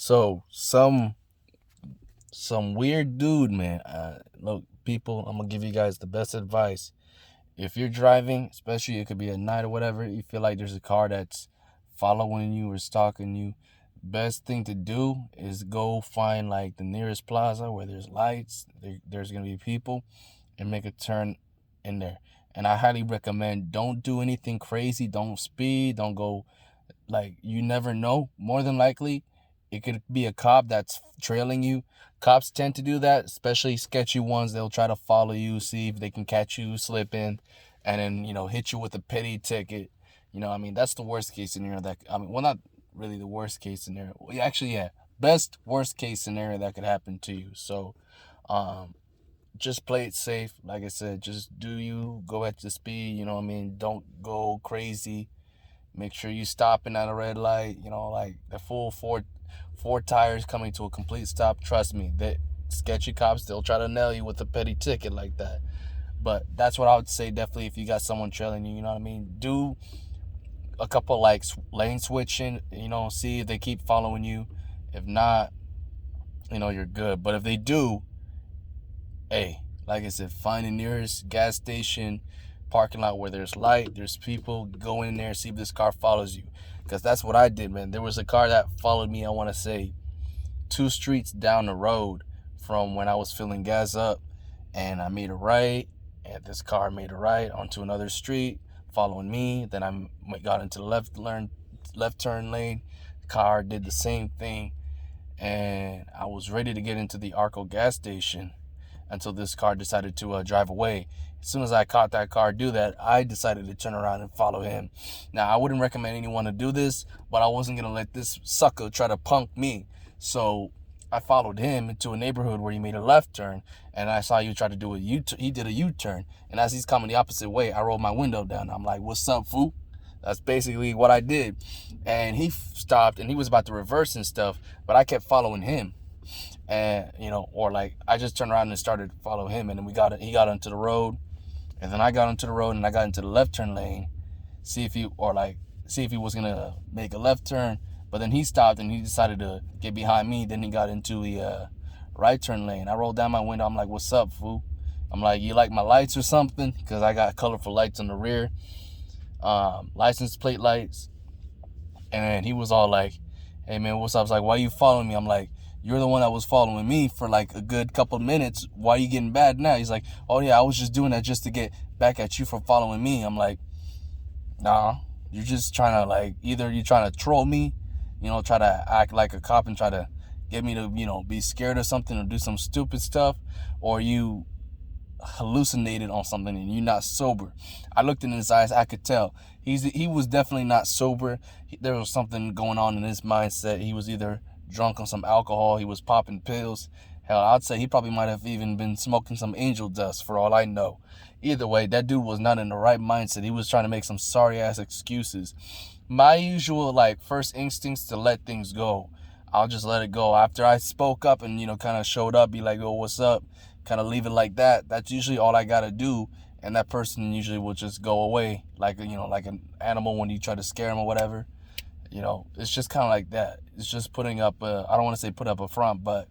So some weird dude, man. Look, people, I'm gonna give you guys the best advice. If you're driving, especially it could be at night or whatever, you feel like there's a car that's following you or stalking you, best thing to do is go find like the nearest plaza where there's lights, there's gonna be people, and make a turn in there. And I highly recommend, don't do anything crazy, don't speed, don't go, like, you never know. More than likely, it could be a cop that's trailing you. Cops tend to do that, especially sketchy ones. They'll try to follow you, see if they can catch you slipping, and then, hit you with a petty ticket. I mean, that's the worst case scenario well, not really the worst case scenario. Well, actually, yeah, best worst case scenario that could happen to you. So, just play it safe. Like I said, just do you, go at the speed, you know what I mean? Don't go crazy. Make sure you stopping at a red light, like the full four tires coming to a complete stop. Trust me, that sketchy cops, they'll try to nail you with a petty ticket like that. But that's what I would say, definitely, if you got someone trailing you, you know what I mean? Do a couple like lane switching, see if they keep following you. If not, you're good. But if they do, hey, like I said, find the nearest gas station, parking lot where there's light, there's people, go in there, see if this car follows you. Because that's what I did, man. There was a car that followed me, I want to say, 2 streets down the road from when I was filling gas up. And I made a right, and this car made a right onto another street, following me. Then I got into the left turn lane. The car did the same thing. And I was ready to get into the Arco gas station until this car decided to drive away. As soon as I caught that car do that, I decided to turn around and follow him. Now, I wouldn't recommend anyone to do this, but I wasn't going to let this sucker try to punk me. So I followed him into a neighborhood where he made a left turn, and I saw you try to do a U-turn. He did a U-turn, and as he's coming the opposite way, I rolled my window down. I'm like, "What's up, fool?" That's basically what I did. And he stopped, and he was about to reverse and stuff, but I kept following him. And or like I just turned around and started to follow him, and then he got onto the road, and then I got onto the road, and I got into the left turn lane, see if he was gonna make a left turn, but then he stopped and he decided to get behind me. Then he got into the right turn lane. I rolled down my window. I'm like, "What's up, fool?" I'm like, "You like my lights or something?" Because I got colorful lights on the rear, license plate lights. And he was all like, "Hey man, what's up?" I was like, "Why you following me?" I'm like, "You're the one that was following me for like a good couple of minutes. Why are you getting bad now?" He's like, "Oh yeah, I was just doing that just to get back at you for following me." I'm like, "Nah, you're just trying to, like, either you're trying to troll me, try to act like a cop and try to get me to, be scared or something or do some stupid stuff, or you hallucinated on something and you're not sober." I looked in his eyes, I could tell he was definitely not sober. There was something going on in his mindset. He was either drunk on some alcohol, he was popping pills. Hell, I'd say he probably might have even been smoking some angel dust, for all I know. Either way, that dude was not in the right mindset. He was trying to make some sorry ass excuses. My usual, like, first instincts to let things go. I'll just let it go. After I spoke up and, kind of showed up, be like, "Oh, what's up?" Kind of leave it like that. That's usually all I gotta do. And that person usually will just go away, like, like an animal when you try to scare him or whatever. It's just kind of like that. It's just putting up I don't want to say put up a front, but,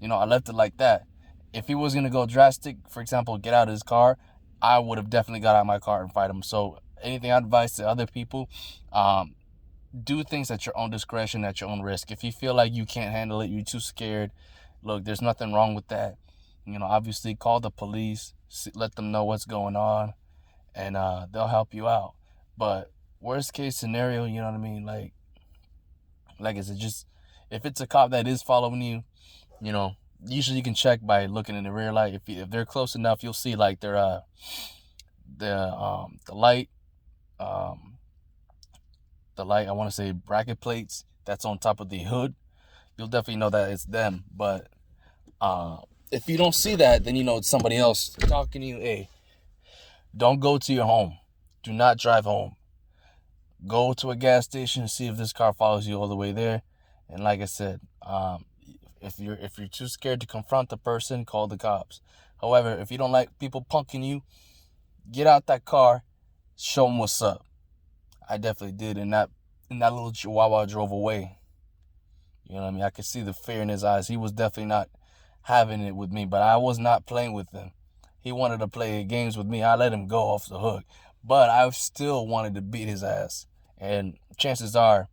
I left it like that. If he was going to go drastic, for example, get out of his car, I would have definitely got out of my car and fight him. So anything I advise to other people, do things at your own discretion, at your own risk. If you feel like you can't handle it, you're too scared, look, there's nothing wrong with that. Obviously call the police, let them know what's going on, and they'll help you out. But worst case scenario, you know what I mean? Like I said, just if it's a cop that is following you, usually you can check by looking in the rear light. If they're close enough, you'll see like their the light, I want to say bracket plates that's on top of the hood. You'll definitely know that it's them. But if you don't see that, then it's somebody else talking to you. Hey, don't go to your home. Do not drive home. Go to a gas station, see if this car follows you all the way there. And like I said, if you're too scared to confront the person, call the cops. However, if you don't like people punking you, get out that car, show them what's up. I definitely did, and that little chihuahua drove away. You know what I mean? I could see the fear in his eyes. He was definitely not having it with me, but I was not playing with him. He wanted to play games with me. I let him go off the hook, but I still wanted to beat his ass. And chances are,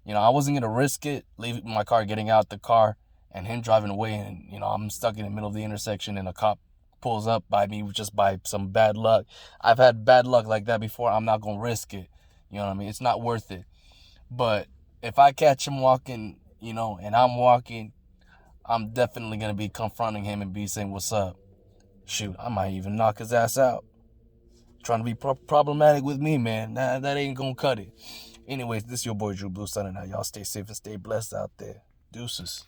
I wasn't going to risk it, leave my car, getting out the car, and him driving away. And, I'm stuck in the middle of the intersection and a cop pulls up by me just by some bad luck. I've had bad luck like that before. I'm not going to risk it. You know what I mean? It's not worth it. But if I catch him walking, and I'm walking, I'm definitely going to be confronting him and be saying, what's up? Shoot, I might even knock his ass out. Trying to be problematic with me, man. That ain't going to cut it. Anyways, this is your boy Drew Blue signing out. Y'all stay safe and stay blessed out there. Deuces.